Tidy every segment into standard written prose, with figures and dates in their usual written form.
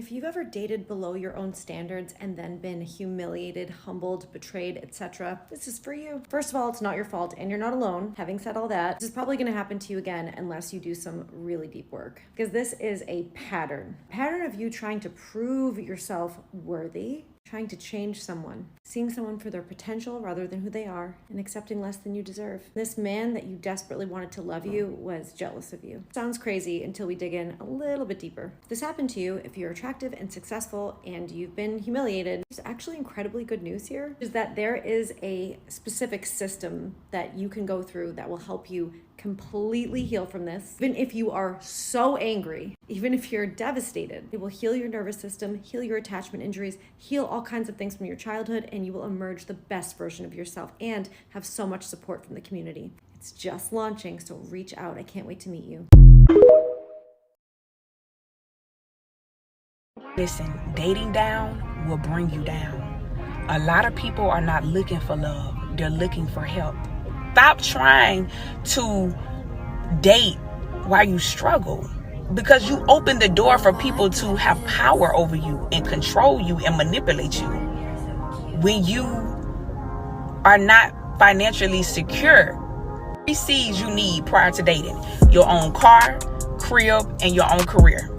If you've ever dated below your own standards and then been humiliated, humbled, betrayed, etc., this is for you. First of all, it's not your fault and you're not alone. Having said all that, this is probably going to happen to you again unless you do some really deep work. Because this is a pattern of you trying to prove yourself worthy, trying to change someone, seeing someone for their potential rather than who they are, and accepting less than you deserve. This man that you desperately wanted to love you was jealous of you. Sounds crazy until we dig in a little bit deeper. If this happened to you, if you're attractive and successful and you've been humiliated, there's actually incredibly good news here, is that there is a specific system that you can go through that will help you completely heal from this. Even if you are so angry, even if you're devastated, it will heal your nervous system, heal your attachment injuries, heal all kinds of things from your childhood, and you will emerge the best version of yourself and have so much support from the community. It's just launching, so reach out. I can't wait to meet you. Listen, dating down will bring you down. A lot of people are not looking for love. They're looking for help. Stop trying to date while you struggle, because you open the door for people to have power over you and control you and manipulate you. When you are not financially secure, 3 C's you need prior to dating: your own car, crib, and your own career.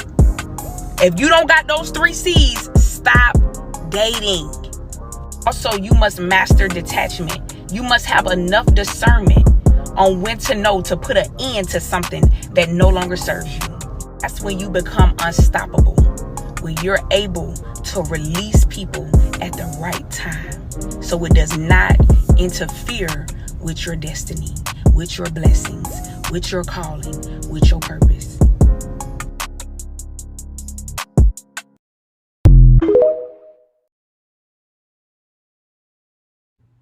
If you don't got those 3 C's, stop dating. Also, you must master detachment. You must have enough discernment on when to know to put an end to something that no longer serves you. That's when you become unstoppable, when you're able to release people at the right time, so it does not interfere with your destiny, with your blessings, with your calling, with your purpose.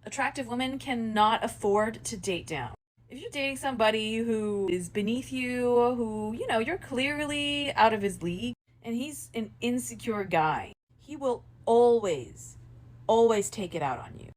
Attractive women cannot afford to date down. If you're dating somebody who is beneath you, who, you're clearly out of his league, and he's an insecure guy, he will always take it out on you.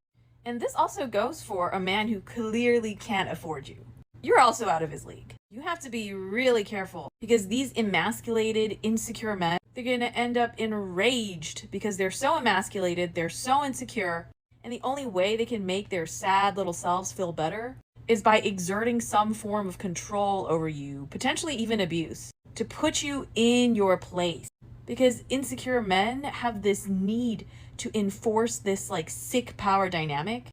And this also goes for a man who clearly can't afford you. You're also out of his league. You have to be really careful, because these emasculated, insecure men, they're going to end up enraged because they're so emasculated, they're so insecure, and the only way they can make their sad little selves feel better is by exerting some form of control over you, potentially even abuse, to put you in your place. Because insecure men have this need to enforce this sick power dynamic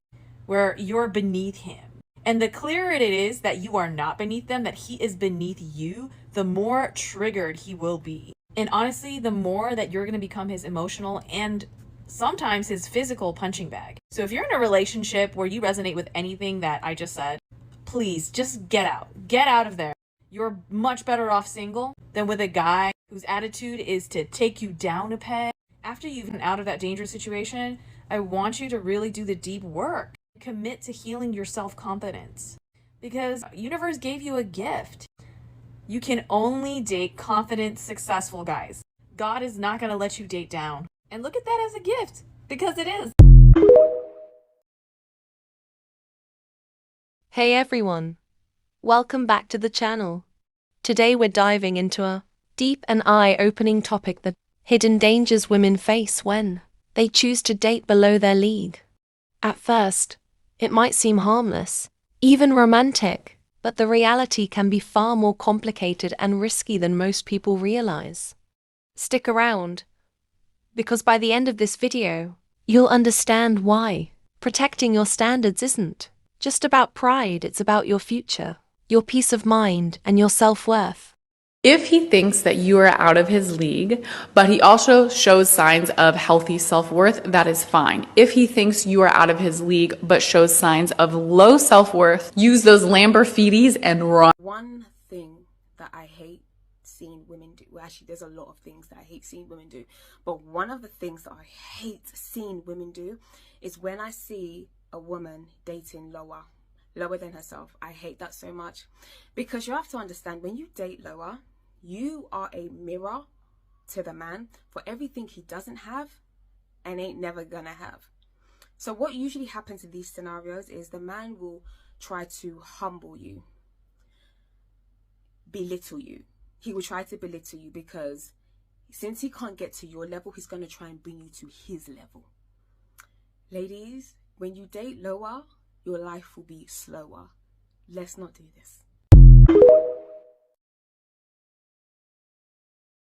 where you're beneath him. And the clearer it is that you are not beneath them, that he is beneath you, the more triggered he will be. And honestly, the more that you're going to become his emotional and sometimes his physical punching bag. So if you're in a relationship where you resonate with anything that I just said, please just get out. Get out of there. You're much better off single than with a guy whose attitude is to take you down a peg. After you've been out of that dangerous situation, I want you to really do the deep work. Commit to healing your self-confidence, because the universe gave you a gift. You can only date confident, successful guys. God is not going to let you date down. And look at that as a gift, because it is. Hey everyone, welcome back to the channel. Today we're diving into a deep and eye-opening topic: the hidden dangers women face when they choose to date below their league. At first, it might seem harmless, even romantic, but the reality can be far more complicated and risky than most people realize. Stick around, because by the end of this video, you'll understand why protecting your standards isn't just about pride, it's about your future, your peace of mind, and your self-worth. If he thinks that you are out of his league, but he also shows signs of healthy self-worth, that is fine. If he thinks you are out of his league, but shows signs of low self-worth, use those Lamborghinis and run. One thing that I hate seeing women do, well, actually there's a lot of things that I hate seeing women do, but one of the things that I hate seeing women do is when I see a woman dating lower than herself. I hate that so much, because you have to understand, when you date lower, you are a mirror to the man for everything he doesn't have and ain't never gonna have. So what usually happens in these scenarios is the man will try to humble you, belittle you. He will try to belittle you because Since he can't get to your level, he's going to try and bring you to his level. Ladies, when you date lower, your life will be slower. Let's not do this.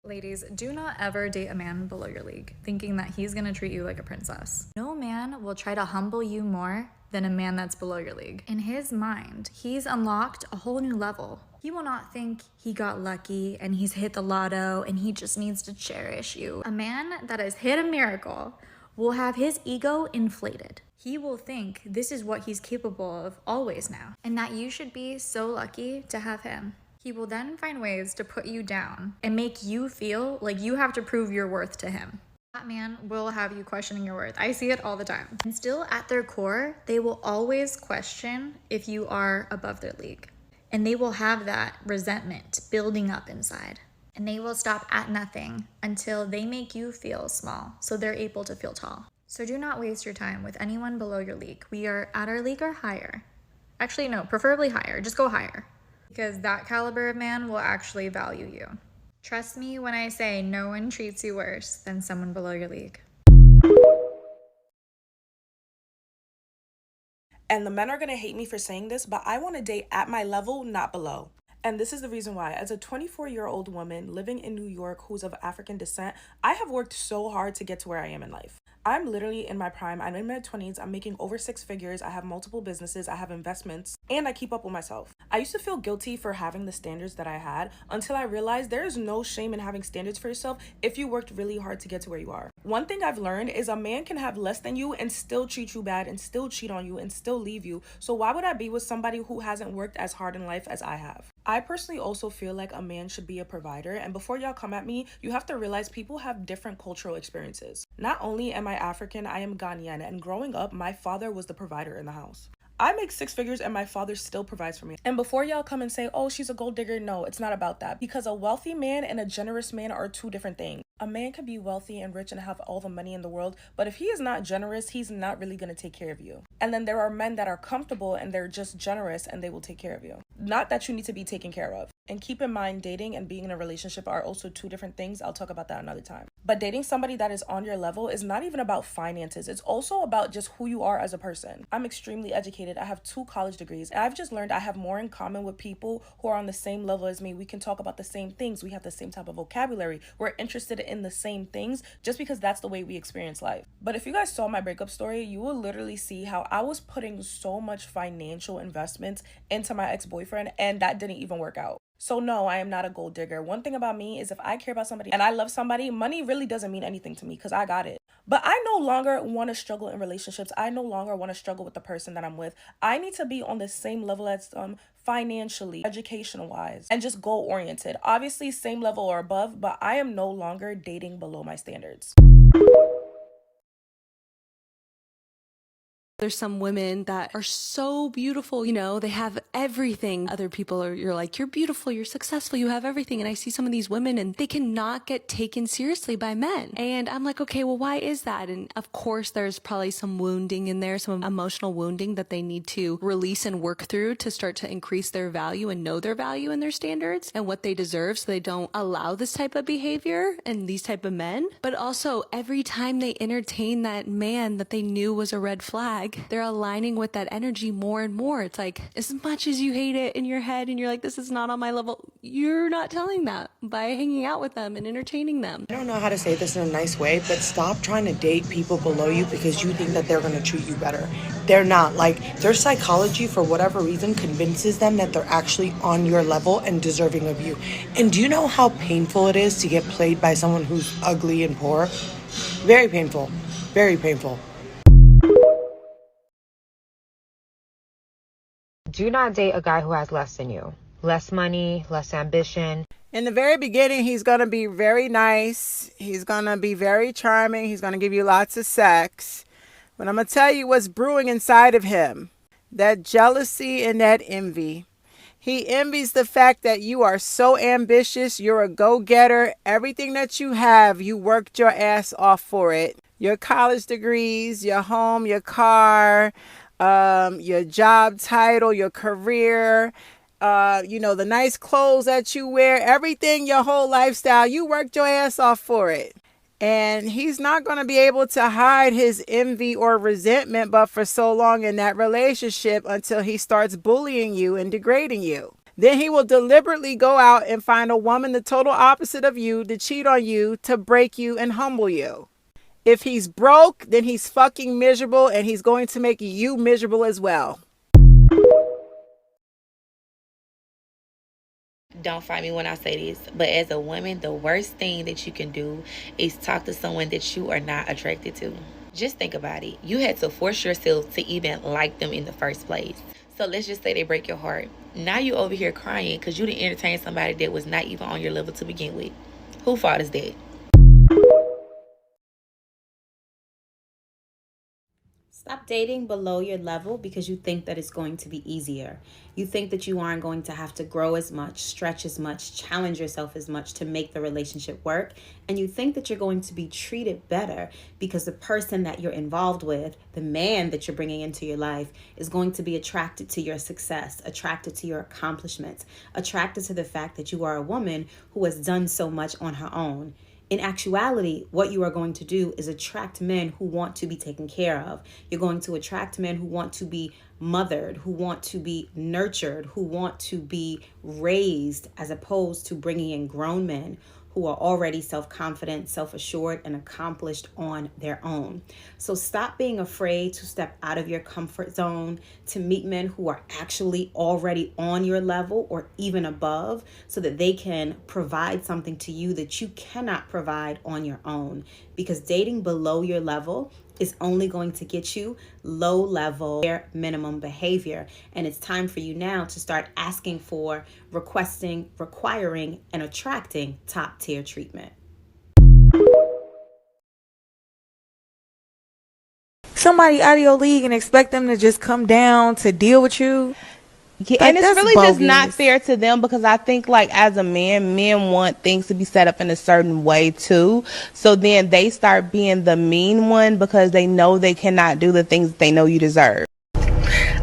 Ladies, do not ever date a man below your league, thinking that he's gonna treat you like a princess. No man will try to humble you more than a man that's below your league. In his mind, he's unlocked a whole new level. He will not think he got lucky and he's hit the lotto and he just needs to cherish you. A man that has hit a miracle will have his ego inflated. He will think this is what he's capable of always now, and that you should be so lucky to have him. He will then find ways to put you down and make you feel like you have to prove your worth to him. That man will have you questioning your worth. I see it all the time. And still at their core, they will always question if you are above their league. And they will have that resentment building up inside. And they will stop at nothing until they make you feel small, so they're able to feel tall. So do not waste your time with anyone below your league. We are at our league or higher. Actually, no, preferably higher. Just go higher. Because that caliber of man will actually value you. Trust me when I say no one treats you worse than someone below your league. And the men are gonna hate me for saying this, but I want to date at my level, not below. And this is the reason why. As a 24-year-old woman living in New York who's of African descent, I have worked so hard to get to where I am in life. I'm literally in my prime. I'm in my 20s. I'm making over 6 figures. I have multiple businesses. I have investments. And I keep up with myself. I used to feel guilty for having the standards that I had until I realized there is no shame in having standards for yourself if you worked really hard to get to where you are. One thing I've learned is a man can have less than you and still treat you bad and still cheat on you and still leave you. So why would I be with somebody who hasn't worked as hard in life as I have? I personally also feel like a man should be a provider, and before y'all come at me, you have to realize people have different cultural experiences. Not only am I African, I am Ghanaian, and growing up, my father was the provider in the house. I make 6 figures and my father still provides for me. And before y'all come and say, oh, she's a gold digger, no, it's not about that. Because a wealthy man and a generous man are 2 different things. A man can be wealthy and rich and have all the money in the world, but if he is not generous, he's not really going to take care of you. And then there are men that are comfortable and they're just generous and they will take care of you. Not that you need to be taken care of. And keep in mind, dating and being in a relationship are also 2 different things. I'll talk about that another time. But dating somebody that is on your level is not even about finances. It's also about just who you are as a person. I'm extremely educated. I have 2 college degrees. And I've just learned I have more in common with people who are on the same level as me. We can talk about the same things. We have the same type of vocabulary. We're interested in the same things just because that's the way we experience life. But if you guys saw my breakup story, you will literally see how I was putting so much financial investments into my ex-boyfriend and that didn't even work out. So no, I am not a gold digger. One thing about me is if I care about somebody and I love somebody, money really doesn't mean anything to me because I got it. But I no longer want to struggle in relationships. I no longer want to struggle with the person that I'm with. I need to be on the same level as them financially, educational-wise, and just goal-oriented. Obviously, same level or above, but I am no longer dating below my standards. There's some women that are so beautiful, you know, they have everything. Other people are, you're like, you're beautiful, you're successful, you have everything. And I see some of these women and they cannot get taken seriously by men. And I'm like, okay, well, why is that? And of course, there's probably some wounding in there, some emotional wounding that they need to release and work through to start to increase their value and know their value and their standards and what they deserve so they don't allow this type of behavior and these type of men. But also every time they entertain that man that they knew was a red flag, they're aligning with that energy more and more. It's like, as much as you hate it in your head and you're like, this is not on my level, you're not telling that by hanging out with them and entertaining them. I don't know how to say this in a nice way, but stop trying to date people below you because you think that they're going to treat you better. They're not. Like, their psychology, for whatever reason, convinces them that they're actually on your level and deserving of you. And do you know how painful it is to get played by someone who's ugly and poor? Very painful. Very painful. Do not date a guy who has less than you. Less money, less ambition. In the very beginning, he's going to be very nice. He's going to be very charming. He's going to give you lots of sex. But I'm going to tell you what's brewing inside of him. That jealousy and that envy. He envies the fact that you are so ambitious. You're a go-getter. Everything that you have, you worked your ass off for it. Your college degrees, your home, your car, your job title, your career, the nice clothes that you wear, everything, your whole lifestyle, you worked your ass off for it. And he's not going to be able to hide his envy or resentment, but for so long in that relationship until he starts bullying you and degrading you. Then he will deliberately go out and find a woman the total opposite of you to cheat on you, to break you and humble you. If he's broke, then he's fucking miserable, and he's going to make you miserable as well. Don't fight me when I say this, but as a woman, the worst thing that you can do is talk to someone that you are not attracted to. Just think about it. You had to force yourself to even like them in the first place. So let's just say they break your heart. Now you over here crying because you didn't entertain somebody that was not even on your level to begin with. Whose fault is that? Stop dating below your level because you think that it's going to be easier. You think that you aren't going to have to grow as much, stretch as much, challenge yourself as much to make the relationship work. And you think that you're going to be treated better because the person that you're involved with, the man that you're bringing into your life, is going to be attracted to your success, attracted to your accomplishments, attracted to the fact that you are a woman who has done so much on her own. In actuality, what you are going to do is attract men who want to be taken care of. You're going to attract men who want to be mothered, who want to be nurtured, who want to be raised, as opposed to bringing in grown men who are already self-confident, self-assured, and accomplished on their own. So stop being afraid to step out of your comfort zone, to meet men who are actually already on your level or even above, so that they can provide something to you that you cannot provide on your own. Because dating below your level is only going to get you low level, bare minimum behavior. And it's time for you now to start asking for, requesting, requiring, and attracting top tier treatment. Somebody out of your league and expect them to just come down to deal with you. Yeah, and it's really just not fair to them, because I think, like, as a man, men want things to be set up in a certain way too. So then they start being the mean one because they know they cannot do the things that they know you deserve.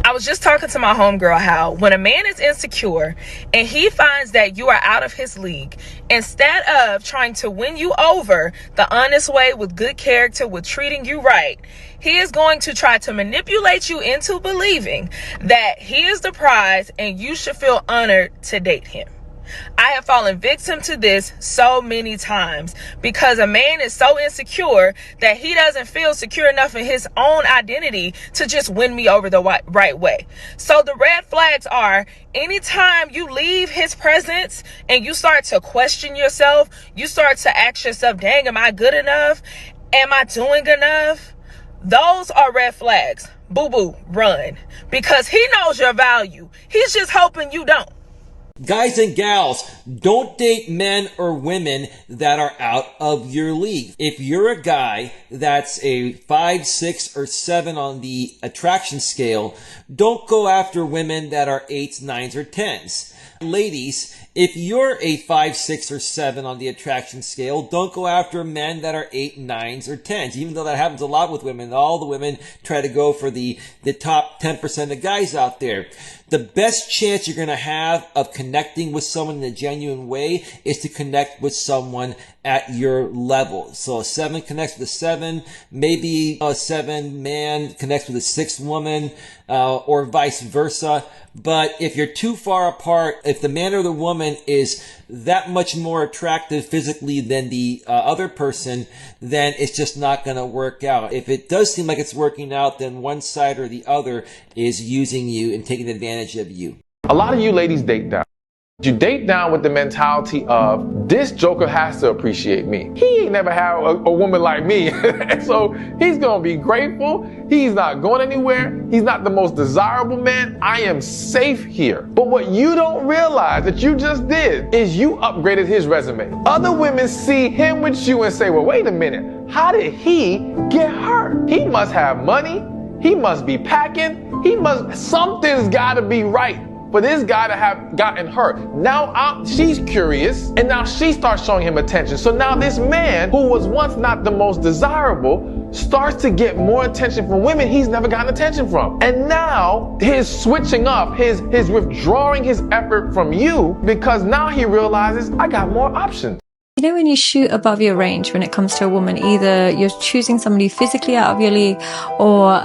I was just talking to my homegirl how when a man is insecure and he finds that you are out of his league, instead of trying to win you over the honest way with good character, with treating you right, he is going to try to manipulate you into believing that he is the prize and you should feel honored to date him. I have fallen victim to this so many times because a man is so insecure that he doesn't feel secure enough in his own identity to just win me over the right way. So the red flags are anytime you leave his presence and you start to question yourself, you start to ask yourself, dang, am I good enough? Am I doing enough? Those are red flags. Boo boo, run. Because he knows your value. He's just hoping you don't. Guys and gals, don't date men or women that are out of your league. If you're a guy that's a 5, 6, or 7 on the attraction scale, don't go after women that are 8s, 9s, or 10s. Ladies, if you're a 5, 6, or 7 on the attraction scale, don't go after men that are 8, 9s, or 10s. Even though that happens a lot with women, all the women try to go for the top 10% of guys out there. The best chance you're going to have of connecting with someone in a genuine way is to connect with someone at your level. So a 7 connects with a 7, maybe a 7 man connects with a 6 woman, or vice versa. But if you're too far apart, if the man or the woman is that much more attractive physically than the other person, then it's just not going to work out. If it does seem like it's working out, then one side or the other is using you and taking advantage of you. A lot of you ladies date down. You date down with the mentality of, this joker has to appreciate me. He ain't never had a woman like me. So he's going to be grateful. He's not going anywhere. He's not the most desirable man. I am safe here. But what you don't realize that you just did is you upgraded his resume. Other women see him with you and say, well, wait a minute. How did he get hurt? He must have money. He must be packing. Something's got to be right. for this guy to have gotten her. Now she's curious, and now she starts showing him attention. So now this man, who was once not the most desirable, starts to get more attention from women he's never gotten attention from. And now his switching up, his withdrawing his effort from you, because now he realizes I got more options. You know, when you shoot above your range when it comes to a woman, either you're choosing somebody physically out of your league or,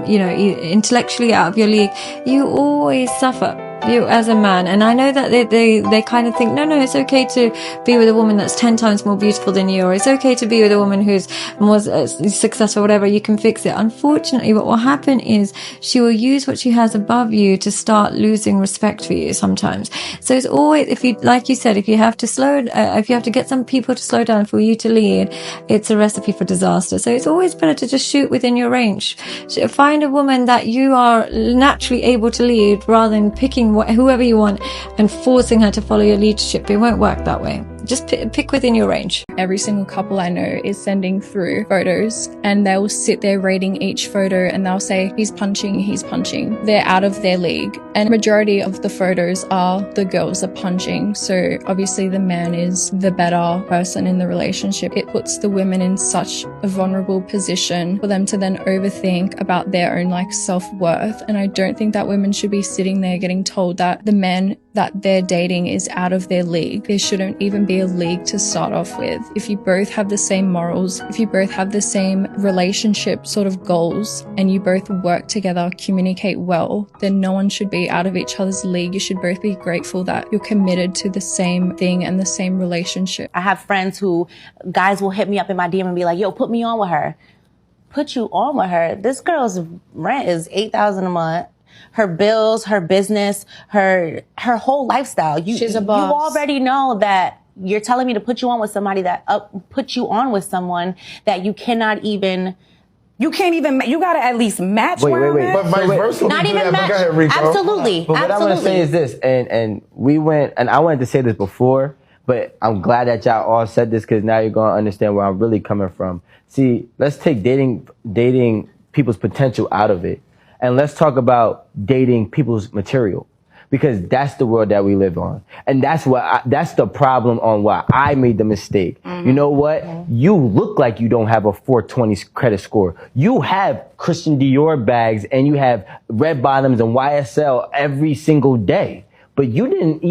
intellectually out of your league, you always suffer. You as a man. And I know that they kind of think, no, it's okay to be with a woman that's 10 times more beautiful than you, or it's okay to be with a woman who's more successful, whatever, you can fix it. Unfortunately, what will happen is she will use what she has above you to start losing respect for you sometimes. So it's always, if you, like you said, if you have to get some people to slow down for you to lead, it's a recipe for disaster. So it's always better to just shoot within your range. So find a woman that you are naturally able to lead rather than picking whoever you want and forcing her to follow your leadership. It won't work that way. Just pick within your range. Every single couple I know is sending through photos, and they will sit there rating each photo, and they'll say, he's punching. They're out of their league. And majority of the photos are the girls are punching. So obviously the man is the better person in the relationship. It puts the women in such a vulnerable position for them to then overthink about their own self-worth. And I don't think that women should be sitting there getting told that the men that they're dating is out of their league. There shouldn't even be a league to start off with. If you both have the same morals, if you both have the same relationship sort of goals, and you both work together, communicate well, then no one should be out of each other's league. You should both be grateful that you're committed to the same thing and the same relationship. I have friends who, guys will hit me up in my DM and be like, yo, put me on with her. Put you on with her? This girl's rent is $8,000 a month. Her bills, her business, her whole lifestyle. She's a boss. You already know that you're telling me to put you on with somebody that put you on with someone that you cannot even. You can't even. You gotta at least match. Wait. But vice versa. Not even match. Absolutely. But what I want to say is this, and I wanted to say this before, but I'm glad that y'all all said this because now you're gonna understand where I'm really coming from. See, let's take dating people's potential out of it. And let's talk about dating people's material, because that's the world that we live on. And that's that's the problem on why I made the mistake. Mm-hmm. You know what? Mm-hmm. You look like you don't have a 420 credit score. You have Christian Dior bags and you have red bottoms and YSL every single day. But you don't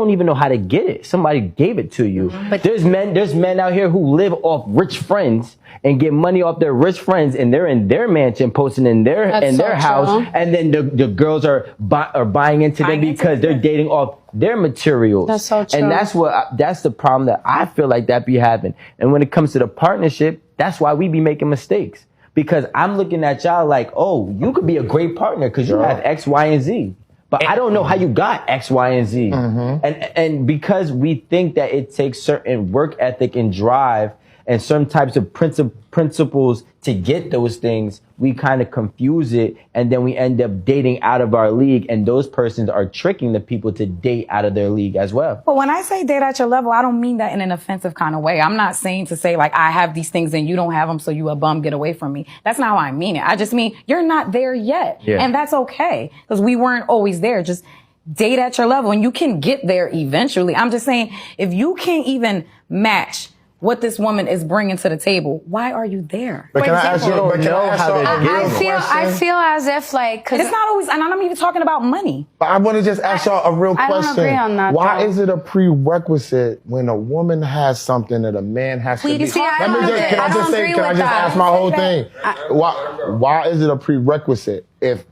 even know how to get it. Somebody gave it to you. Mm-hmm. But there's men out here who live off rich friends and get money off their rich friends, and they're in their mansion posting in their house, and then the girls are buying into them because they're dating off their materials. That's so true. And that's the problem that I feel like that be happening. And when it comes to the partnership, that's why we be making mistakes. Because I'm looking at y'all like, oh, you could be a great partner because you have X, Y, and Z. But I don't know how you got X, Y, and Z. Mm-hmm. And because we think that it takes certain work ethic and drive and certain types of principles to get those things, we kind of confuse it, and then we end up dating out of our league, and those persons are tricking the people to date out of their league as well. But when I say date at your level, I don't mean that in an offensive kind of way. I'm not saying to say I have these things and you don't have them, so you a bum, get away from me. That's not how I mean it. I just mean you're not there yet. Yeah. And that's okay, because we weren't always there. Just date at your level and you can get there eventually. I'm just saying, if you can't even match what this woman is bringing to the table, why are you there? But can I ask you, I feel as if cause it's not always, and I'm not even talking about money. But I want to just ask y'all a real question. I don't agree on that. Why is it a prerequisite when a woman has something that a man has to be? Can I just ask my whole thing? Why is it a prerequisite if,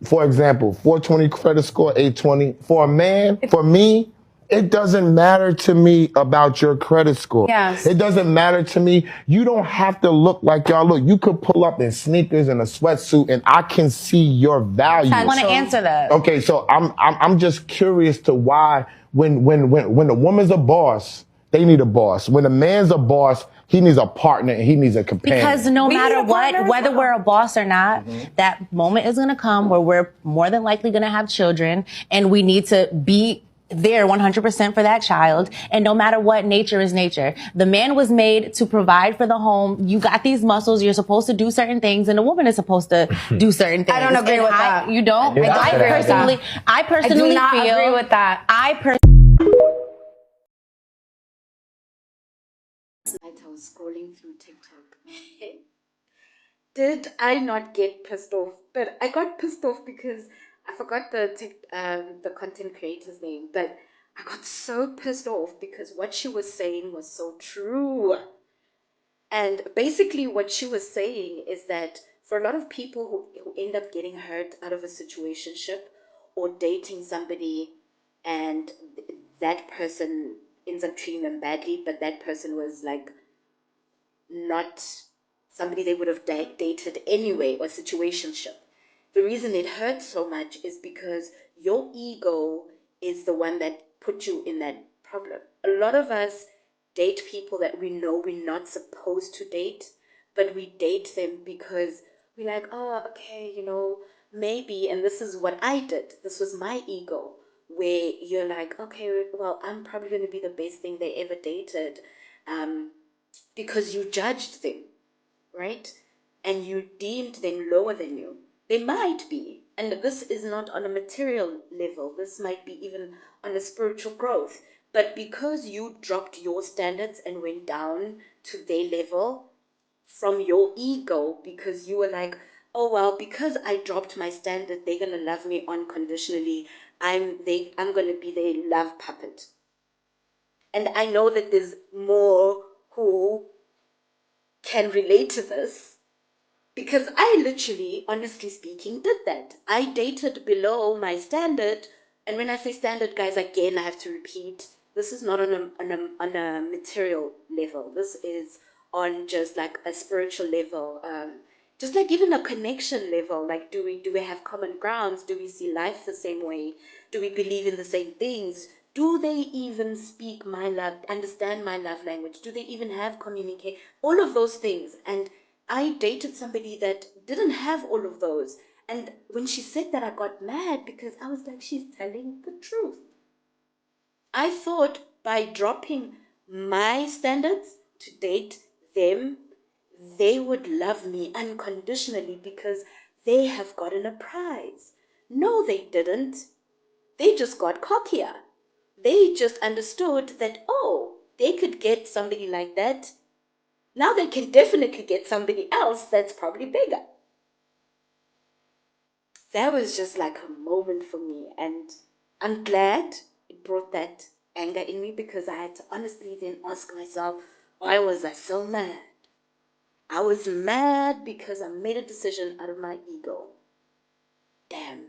for example, 420 credit score, 820 for a man, for me, it doesn't matter to me about your credit score. Yes. It doesn't matter to me. You don't have to look like y'all look. You could pull up in sneakers and a sweatsuit and I can see your value. I want to answer that. Okay, so I'm just curious to why when a woman's a boss, they need a boss. When a man's a boss, he needs a partner and he needs a companion. Because no matter what, whether we're a boss or not, that moment is going to come where we're more than likely going to have children, and we need to be there 100% for that child. And no matter what, nature is nature. The man was made to provide for the home. You got these muscles. You're supposed to do certain things, and the woman is supposed to do certain things. I don't agree with that. You don't? I personally do not feel, agree with that. I was scrolling through TikTok. Did I not get pissed off? But I got pissed off because I forgot the content creator's name. But I got so pissed off because what she was saying was so true. And basically what she was saying is that for a lot of people who end up getting hurt out of a situationship or dating somebody, and that person ends up treating them badly, but that person was like not somebody they would have dated anyway, or situationship. The reason it hurts so much is because your ego is the one that put you in that problem. A lot of us date people that we know we're not supposed to date, but we date them because we're like, oh, okay, maybe, and this is what I did. This was my ego, where you're like, okay, well, I'm probably going to be the best thing they ever dated, because you judged them, right? And you deemed them lower than you. They might be. And this is not on a material level. This might be even on a spiritual growth. But because you dropped your standards and went down to their level from your ego, because you were like, oh, well, because I dropped my standard, they're going to love me unconditionally. I'm going to be their love puppet. And I know that there's more who can relate to this, because I literally, honestly speaking, did that. I dated below my standard. And when I say standard, guys, again, I have to repeat, this is not on a material level. This is on just like a spiritual level, just like even a connection level. Like, do we have common grounds? Do we see life the same way? Do we believe in the same things? Do they even speak my love, understand my love language? Do they even have communicate? All of those things. And I dated somebody that didn't have all of those. And when she said that, I got mad because I was like, she's telling the truth. I thought by dropping my standards to date them, they would love me unconditionally because they have gotten a prize. No, they didn't. They just got cockier. They just understood that, oh, they could get somebody like that. Now they can definitely get somebody else that's probably bigger. That was just like a moment for me. And I'm glad it brought that anger in me, because I had to honestly then ask myself, why was I so mad? I was mad because I made a decision out of my ego. Damn.